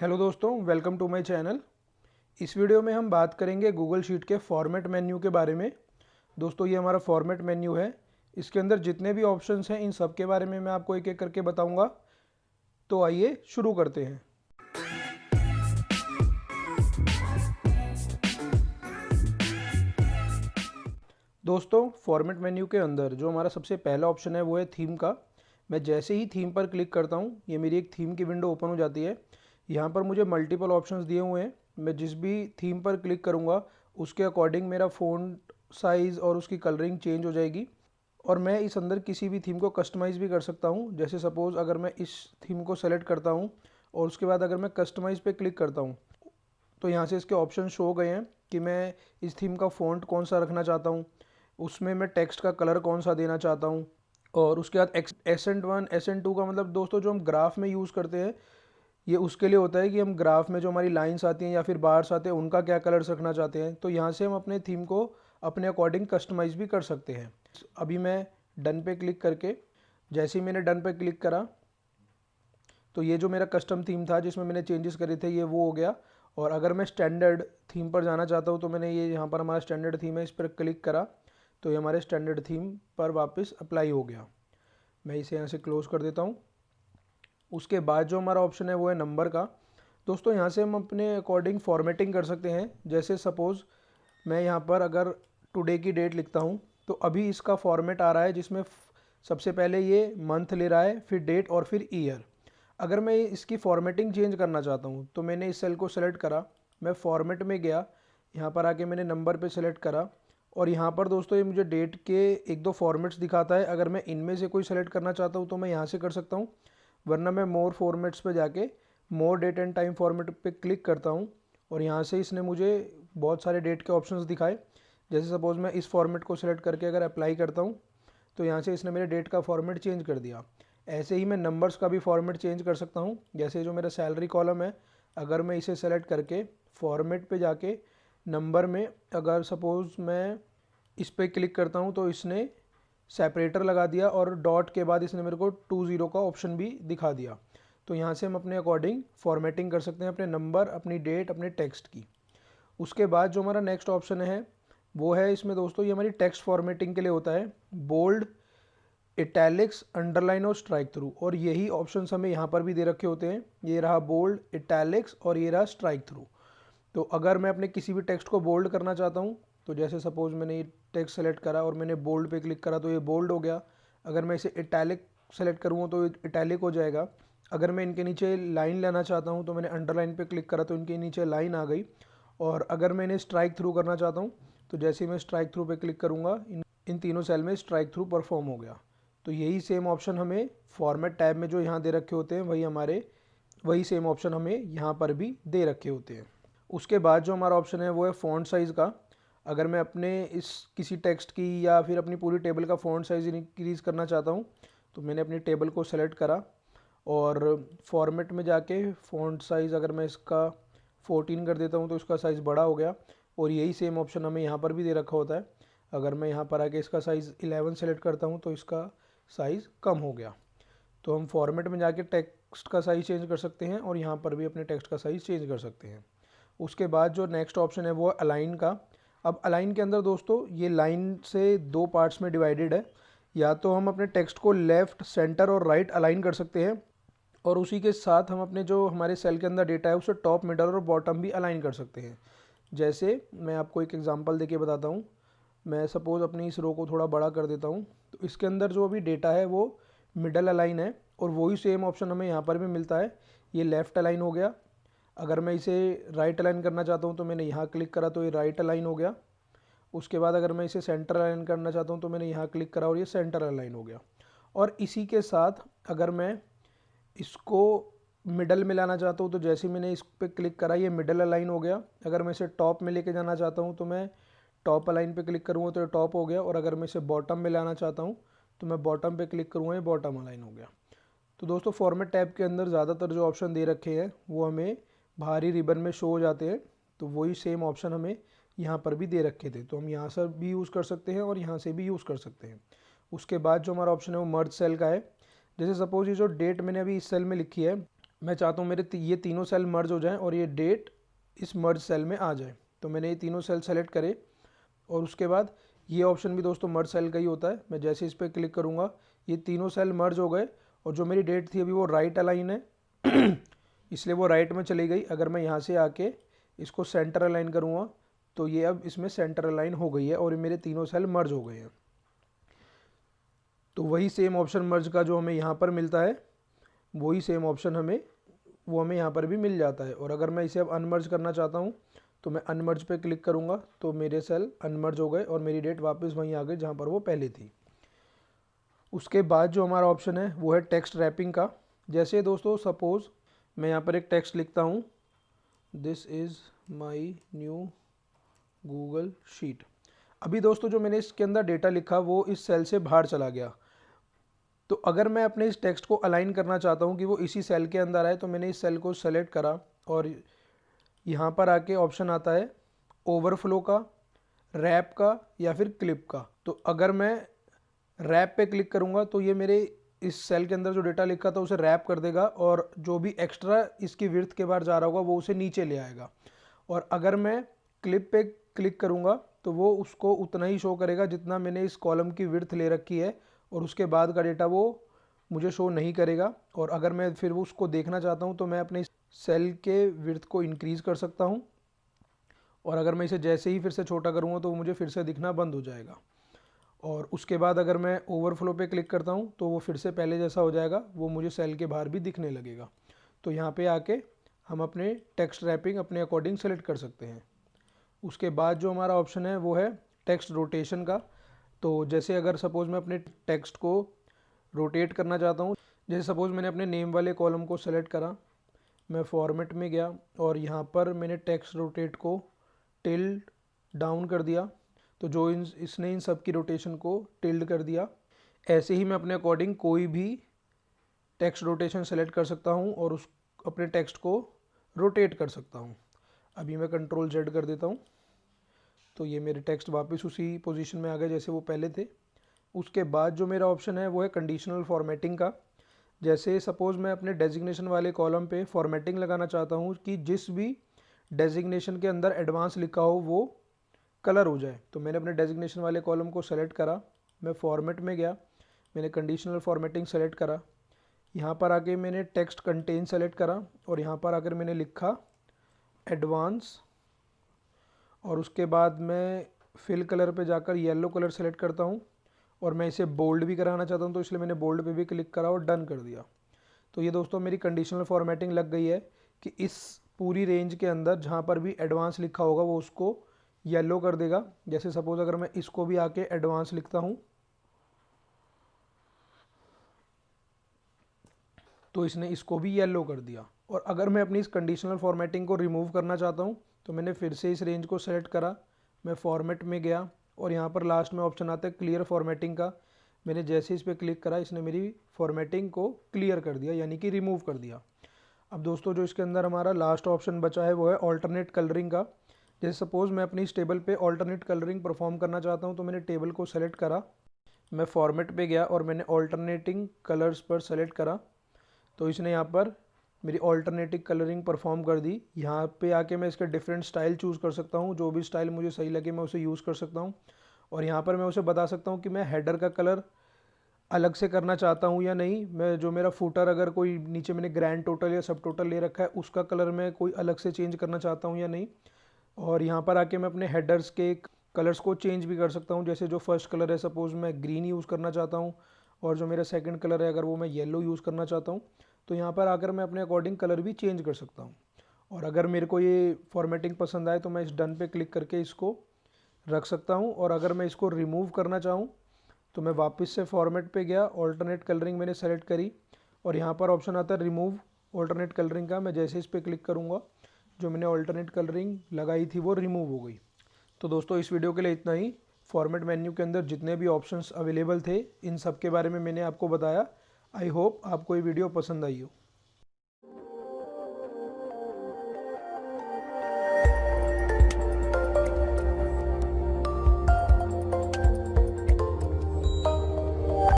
Hello दोस्तों, welcome to my channel. इस video में हम बात करेंगे गूगल शीट के फॉर्मेट मेन्यू के बारे में। दोस्तों, ये हमारा फॉर्मेट मेन्यू है। इसके अंदर जितने भी ऑप्शंस हैं इन सब के बारे में मैं आपको एक एक करके बताऊंगा। तो आइए शुरू करते हैं। दोस्तों, फॉर्मेट मेन्यू के अंदर जो हमारा सबसे पहला ऑप्शन है वो है थीम का। मैं जैसे ही थीम पर क्लिक करता हूँ ये मेरी एक थीम की विंडो ओपन हो जाती है। यहाँ पर मुझे मल्टीपल ऑप्शंस दिए हुए हैं। मैं जिस भी थीम पर क्लिक करूँगा उसके अकॉर्डिंग मेरा फ़ॉन्ट साइज़ और उसकी कलरिंग चेंज हो जाएगी। और मैं इस अंदर किसी भी थीम को कस्टमाइज़ भी कर सकता हूँ। जैसे सपोज़ अगर मैं इस थीम को सेलेक्ट करता हूँ और उसके बाद अगर मैं कस्टमाइज़ पे क्लिक करता हूँ तो यहाँ से इसके ऑप्शन शो हो गए हैं कि मैं इस थीम का फ़ॉन्ट कौन सा रखना चाहता हूँ, उसमें मैं टेक्स्ट का कलर कौन सा देना चाहता हूँ। और उसके बाद एसेंट 1 एसेंट 2 का मतलब दोस्तों जो हम ग्राफ में यूज़ करते हैं ये उसके लिए होता है कि हम ग्राफ में जो हमारी लाइंस आती हैं या फिर बार्स आते हैं उनका क्या कलर्स रखना चाहते हैं। तो यहाँ से हम अपने थीम को अपने अकॉर्डिंग कस्टमाइज़ भी कर सकते हैं। अभी मैं डन पे क्लिक करके, जैसे ही मैंने डन पे क्लिक करा तो ये जो मेरा कस्टम थीम था जिसमें मैंने चेंजेस करे थे ये वो हो गया। और अगर मैं स्टैंडर्ड थीम पर जाना चाहता हूँ तो मैंने ये यहाँ पर हमारा स्टैंडर्ड थीम है इस पर क्लिक करा तो ये हमारे स्टैंडर्ड थीम पर वापस अप्लाई हो गया। मैं इसे यहाँ से क्लोज़ कर देता हूँ। उसके बाद जो हमारा ऑप्शन है वो है नंबर का। दोस्तों, यहाँ से हम अपने अकॉर्डिंग फॉर्मेटिंग कर सकते हैं। जैसे सपोज़ मैं यहाँ पर अगर टुडे की डेट लिखता हूँ तो अभी इसका फॉर्मेट आ रहा है जिसमें सबसे पहले ये मंथ ले रहा है, फिर डेट और फिर ईयर। अगर मैं इसकी फॉर्मेटिंग चेंज करना चाहता हूँ तो मैंने इस सेल को सेलेक्ट करा, मैं फॉर्मेट में गया, यहाँ पर आके मैंने नंबर पे सेलेक्ट करा और यहाँ पर दोस्तों ये मुझे डेट के एक दो फॉर्मेट्स दिखाता है। अगर मैं इनमें से कोई सेलेक्ट करना चाहता हूँ तो मैं यहाँ से कर सकता हूँ, वरना मैं मोर फॉर्मेट्स पे जाके मोर डेट एंड टाइम फॉर्मेट पे क्लिक करता हूँ और यहाँ से इसने मुझे बहुत सारे डेट के ऑप्शंस दिखाए। जैसे सपोज़ मैं इस फॉर्मेट को सिलेक्ट करके अगर अप्लाई करता हूँ तो यहाँ से इसने मेरे डेट का फॉर्मेट चेंज कर दिया। ऐसे ही मैं नंबर्स का भी फॉर्मेट चेंज कर सकता हूँ। जैसे जो मेरा सैलरी कॉलम है, अगर मैं इसे सेलेक्ट करके फॉर्मेट पे जाके नंबर में अगर सपोज़ मैं इस पर क्लिक करता हूँ तो इसने सेपरेटर लगा दिया और डॉट के बाद इसने मेरे को 20 का ऑप्शन भी दिखा दिया। तो यहाँ से हम अपने अकॉर्डिंग फॉर्मेटिंग कर सकते हैं अपने नंबर, अपनी डेट, अपने टेक्स्ट की। उसके बाद जो हमारा नेक्स्ट ऑप्शन है वो है इसमें दोस्तों ये हमारी टेक्स्ट फॉर्मेटिंग के लिए होता है, बोल्ड, इटैलिक्स, अंडरलाइन और स्ट्राइक थ्रू। और यही ऑप्शंस हमें यहाँ पर भी दे रखे होते हैं। ये रहा बोल्ड, इटैलिक्स और ये रहा स्ट्राइक थ्रू। तो अगर मैं अपने किसी भी टेक्स्ट को बोल्ड करना चाहता हूँ तो जैसे सपोज़ मैंने ये टेक्स्ट सेलेक्ट करा और मैंने बोल्ड पे क्लिक करा तो ये बोल्ड हो गया। अगर मैं इसे इटैलिक सेलेक्ट करूँगा तो इटैलिक हो जाएगा। अगर मैं इनके नीचे लाइन लेना चाहता हूँ तो मैंने अंडरलाइन पे क्लिक करा तो इनके नीचे लाइन आ गई। और अगर मैं इन्हें स्ट्राइक थ्रू करना चाहता हूँ तो जैसे ही मैं स्ट्राइक थ्रू पे क्लिक करूँगा इन तीनों सेल में स्ट्राइक थ्रू परफॉर्म हो गया। तो यही सेम ऑप्शन हमें फॉर्मेट टैब में जो यहाँ दे रखे होते हैं वही सेम ऑप्शन हमें यहाँ पर भी दे रखे होते हैं। उसके बाद जो हमारा ऑप्शन है वो है फ़ॉन्ट साइज़ का। अगर मैं अपने इस किसी टेक्स्ट की या फिर अपनी पूरी टेबल का फ़ॉन्ट साइज़ इंक्रीज़ करना चाहता हूँ तो मैंने अपनी टेबल को सेलेक्ट करा और फॉर्मेट में जाके फ़ॉन्ट साइज़ अगर मैं इसका 14 कर देता हूँ तो इसका साइज़ बड़ा हो गया। और यही सेम ऑप्शन हमें यहाँ पर भी दे रखा होता है। अगर मैं यहाँ पर आके इसका साइज़ 11 सेलेक्ट करता हूँ तो इसका साइज़ कम हो गया। तो हम फॉर्मेट में जाके टेक्स्ट का साइज़ चेंज कर सकते हैं और यहाँ पर भी अपने टेक्स्ट का साइज़ चेंज कर सकते हैं। उसके बाद जो नेक्स्ट ऑप्शन है वो है अलाइन का। अब अलाइन के अंदर दोस्तों ये लाइन से दो पार्ट्स में डिवाइडेड है। या तो हम अपने टेक्स्ट को लेफ़्ट, सेंटर और राइट अलाइन कर सकते हैं और उसी के साथ हम अपने जो हमारे सेल के अंदर डेटा है उसे टॉप, मिडल और बॉटम भी अलाइन कर सकते हैं। जैसे मैं आपको एक एग्जांपल देके बताता हूँ। मैं सपोज़ अपनी इस रो को थोड़ा बड़ा कर देता हूँ तो इसके अंदर जो अभी डेटा है वो मिडल अलाइन है और वही सेम ऑप्शन हमें यहाँ पर भी मिलता है। ये लेफ़्ट अलाइन हो गया। अगर मैं इसे राइट अलाइन करना चाहता हूँ तो मैंने यहाँ क्लिक करा तो ये राइट अलाइन हो गया। उसके बाद अगर मैं इसे सेंटर अलाइन करना चाहता हूँ तो मैंने यहाँ क्लिक करा और ये सेंटर अलाइन हो गया। और इसी के साथ अगर मैं इसको मिडल में लाना चाहता हूँ तो जैसे ही मैंने इस पर क्लिक करा ये मिडल अलाइन हो गया। अगर मैं इसे टॉप में लेके जाना चाहता हूँ तो मैं टॉप अलाइन पे क्लिक करूँगा तो ये टॉप हो गया। और अगर मैं इसे बॉटम में लाना चाहता हूँ तो मैं बॉटम पे क्लिक करूँगा ये बॉटम अलाइन हो गया। तो दोस्तों, फॉर्मेट टैब के अंदर ज़्यादातर जो ऑप्शन दे रखे हैं वो हमें बाहरी रिबन में शो हो जाते हैं। तो वही सेम ऑप्शन हमें यहाँ पर भी दे रखे थे, तो हम यहाँ से भी यूज़ कर सकते हैं और यहाँ से भी यूज़ कर सकते हैं। उसके बाद जो हमारा ऑप्शन है वो मर्ज सेल का है। जैसे सपोज ये जो डेट मैंने अभी इस सेल में लिखी है मैं चाहता हूँ मेरे ये तीनों सेल मर्ज हो जाएं और ये डेट इस मर्ज सेल में आ जाए। तो मैंने ये तीनों सेल सेलेक्ट करे और उसके बाद ये ऑप्शन भी दोस्तों मर्ज सेल का ही होता है। मैं जैसे इस पर क्लिक करूँगा ये तीनों सेल मर्ज हो गए और जो मेरी डेट थी अभी वो राइट अलाइन है इसलिए वो राइट में चली गई। अगर मैं यहाँ से आके इसको सेंटर अलाइन करूँगा तो ये अब इसमें सेंटर अलाइन हो गई है और मेरे तीनों सेल मर्ज हो गए हैं। तो वही सेम ऑप्शन मर्ज का जो हमें यहाँ पर मिलता है वही सेम ऑप्शन हमें यहाँ पर भी मिल जाता है। और अगर मैं इसे अब अनमर्ज करना चाहता हूँ तो मैं अनमर्ज पे क्लिक करूँगा तो मेरे सेल अनमर्ज हो गए और मेरी डेट वापस वहीं आ गई जहाँ पर वो पहले थी। उसके बाद जो हमारा ऑप्शन है वो है टेक्स्ट रैपिंग का। जैसे दोस्तों सपोज़ मैं यहाँ पर एक टेक्स्ट लिखता हूँ, this is my new Google sheet. अभी दोस्तों जो मैंने इसके अंदर डेटा लिखा वो इस सेल से बाहर चला गया। तो अगर मैं अपने इस टेक्स्ट को अलाइन करना चाहता हूँ कि वो इसी सेल के अंदर आए तो मैंने इस सेल को सेलेक्ट करा और यहाँ पर आके ऑप्शन आता है ओवरफ्लो का, रैप का या फिर क्लिप का। तो अगर मैं रैप पे क्लिक करूँगा तो ये मेरे इस सेल के अंदर जो डेटा लिखा था उसे रैप कर देगा और जो भी एक्स्ट्रा इसकी विड्थ के बाहर जा रहा होगा वो उसे नीचे ले आएगा। और अगर मैं क्लिप पे क्लिक करूँगा तो वो उसको उतना ही शो करेगा जितना मैंने इस कॉलम की विड्थ ले रखी है और उसके बाद का डेटा वो मुझे शो नहीं करेगा। और अगर मैं फिर वो उसको देखना चाहता हूँ तो मैं अपने सेल के विड्थ को इंक्रीज़ कर सकता हूँ और अगर मैं इसे जैसे ही फिर से छोटा करूँगा तो मुझे फिर से दिखना बंद हो जाएगा। और उसके बाद अगर मैं ओवरफ्लो पे क्लिक करता हूँ तो वो फिर से पहले जैसा हो जाएगा, वो मुझे सेल के बाहर भी दिखने लगेगा। तो यहाँ पे आके हम अपने टेक्स्ट रैपिंग अपने अकॉर्डिंग सेलेक्ट कर सकते हैं। उसके बाद जो हमारा ऑप्शन है वो है टेक्स्ट रोटेशन का। तो जैसे अगर सपोज़ मैं अपने टेक्स्ट को रोटेट करना चाहता हूँ, जैसे सपोज़ मैंने अपने नेम वाले कॉलम को सेलेक्ट करा, मैं फॉर्मेट में गया और यहाँ पर मैंने टेक्स्ट रोटेट को टिल्ड डाउन कर दिया तो जो इसने इन सब की रोटेशन को टिल्ड कर दिया। ऐसे ही मैं अपने अकॉर्डिंग कोई भी टेक्स्ट रोटेशन सेलेक्ट कर सकता हूँ और उस अपने टेक्स्ट को रोटेट कर सकता हूँ। अभी मैं कंट्रोल जेड कर देता हूँ तो ये मेरे टेक्स्ट वापस उसी पोजीशन में आ गए जैसे वो पहले थे। उसके बाद जो मेरा ऑप्शन है वो है कंडीशनल फॉर्मेटिंग का। जैसे सपोज़ मैं अपने डेजिग्नेशन वाले कॉलम पे फॉर्मेटिंग लगाना चाहता हूँ कि जिस भी डेजिग्नेशन के अंदर एडवांस लिखा हो वो कलर हो जाए। तो मैंने अपने डेजिग्नेशन वाले कॉलम को सेलेक्ट करा, मैं फॉर्मेट में गया, मैंने कंडीशनल फॉर्मेटिंग सेलेक्ट करा, यहाँ पर आके मैंने टेक्स्ट कंटेन सेलेक्ट करा और यहाँ पर आकर मैंने लिखा एडवांस और उसके बाद मैं फिल कलर पे जाकर येलो कलर सेलेक्ट करता हूँ और मैं इसे बोल्ड भी कराना चाहता हूँ तो इसलिए मैंने बोल्ड पे भी क्लिक करा और डन कर दिया। तो ये दोस्तों मेरी कंडीशनल फॉर्मेटिंग लग गई है कि इस पूरी रेंज के अंदर जहाँ पर भी एडवांस लिखा होगा वो उसको येलो कर देगा। जैसे सपोज़ अगर मैं इसको भी आके एडवांस लिखता हूँ तो इसने इसको भी येलो कर दिया। और अगर मैं अपनी इस कंडीशनल फॉर्मेटिंग को रिमूव करना चाहता हूँ तो मैंने फिर से इस रेंज को सेलेक्ट करा, मैं फॉर्मेट में गया और यहाँ पर लास्ट में ऑप्शन आता है क्लियर फॉर्मेटिंग का। मैंने जैसे इस पर क्लिक करा इसने मेरी फॉर्मेटिंग को क्लियर कर दिया यानी कि रिमूव कर दिया। अब दोस्तों जो इसके अंदर हमारा लास्ट ऑप्शन बचा है वो है ऑल्टरनेट कलरिंग का। जैसे सपोज़ मैं अपनी इस टेबल पे ऑल्टरनेट कलरिंग परफॉर्म करना चाहता हूँ तो मैंने टेबल को सेलेक्ट करा, मैं फॉर्मेट पे गया और मैंने ऑल्टरनेटिंग कलर्स पर सेलेक्ट करा तो इसने यहाँ पर मेरी ऑल्टरनेटिव कलरिंग परफॉर्म कर दी। यहाँ पे आके मैं इसके डिफरेंट स्टाइल चूज़ कर सकता हूँ, जो भी स्टाइल मुझे सही लगे मैं उसे यूज़ कर सकता हूँ। और यहाँ पर मैं उसे बता सकता हूँ कि मैं हेडर का कलर अलग से करना चाहता हूँ या नहीं। मैं जो मेरा फूटर अगर कोई नीचे मैंने ग्रैंड टोटल या सब टोटल ले रखा है उसका कलर मैं कोई अलग से चेंज करना चाहता हूँ या नहीं। और यहाँ पर आके मैं अपने हेडर्स के कलर्स को चेंज भी कर सकता हूँ। जैसे जो फर्स्ट कलर है सपोज़ मैं ग्रीन यूज़ करना चाहता हूँ और जो मेरा सेकंड कलर है अगर वो मैं येलो यूज़ करना चाहता हूँ तो यहाँ पर आकर मैं अपने अकॉर्डिंग कलर भी चेंज कर सकता हूँ। और अगर मेरे को ये फॉर्मेटिंग पसंद आए तो मैं इस डन पे क्लिक करके इसको रख सकता हूँ। और अगर मैं इसको रिमूव करना चाहूँ तो मैं वापस से फॉर्मेट पे गया, ऑल्टरनेट कलरिंग मैंने सेलेक्ट करी और यहाँ पर ऑप्शन आता है रिमूव ऑल्टरनेट कलरिंग का। मैं जैसे इस पर क्लिक करूँगा जो मैंने ऑल्टरनेट कलरिंग लगाई थी वो रिमूव हो गई। तो दोस्तों इस वीडियो के लिए इतना ही। फॉर्मेट मेन्यू के अंदर जितने भी ऑप्शंस अवेलेबल थे इन सब के बारे में मैंने आपको बताया। आई होप आपको ये वीडियो पसंद आई हो।